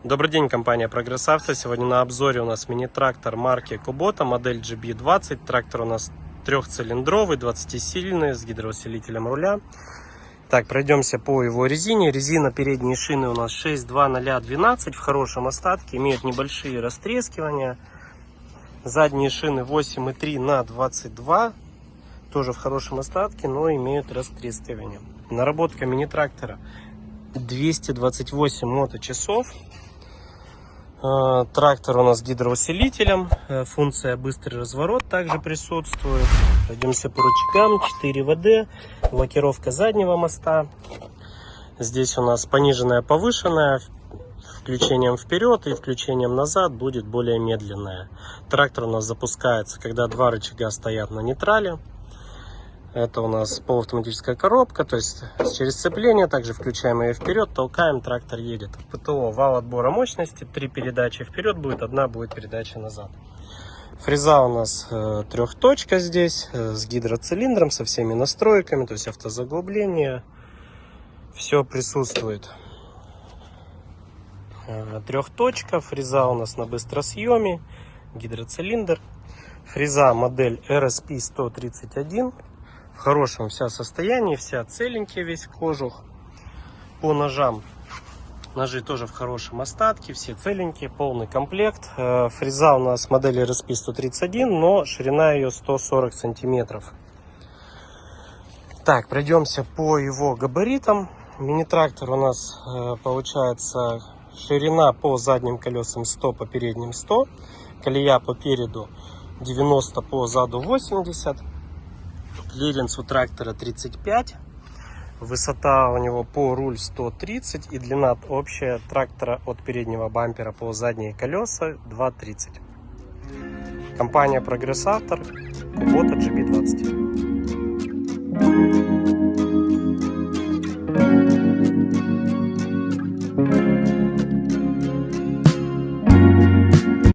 Добрый день, компания Progress Auto. Сегодня на обзоре у нас мини-трактор марки Kubota, модель GB20. Трактор у нас трехцилиндровый, 20-сильный, с гидроусилителем руля. Так, пройдемся по его резине. Резина передние шины у нас 62012 в хорошем остатке, имеют небольшие растрескивания. Задние шины 8,3 на 22, тоже в хорошем остатке, но имеют растрескивания. Наработка мини-трактора 228 моточасов. Трактор у нас с гидроусилителем, функция быстрый разворот также присутствует. Пойдемся по рычагам, 4 ВД, лакировка заднего моста. Здесь у нас пониженная, повышенная, включением вперед и включением назад будет более медленная. Трактор у нас запускается, когда два рычага стоят на нейтрале. Это у нас полуавтоматическая коробка, то есть через сцепление, также включаем ее вперед, толкаем, трактор едет. ПТО, вал отбора мощности, 3 передачи вперед будет, одна будет передача назад. Фреза у нас трехточка здесь, с гидроцилиндром, со всеми настройками, то есть автозаглубление, все присутствует. Трехточка, фреза у нас на быстросъеме, гидроцилиндр. Фреза модель RSP 131. В хорошем вся состоянии, вся целенькая, весь кожух. По ножам, ножи тоже в хорошем остатке, все целенькие, полный комплект. Фреза у нас модель RSP 131, но ширина ее 140 сантиметров. Так, пройдемся по его габаритам. Мини-трактор у нас получается ширина по задним колесам 100, по передним 100. Колея по переду 90, по заду 80. Клиренс у трактора 35, высота у него по руль 130 и длина общая трактора от переднего бампера по задние колеса 2,30. Компания Progress Auto, Kubota GB20.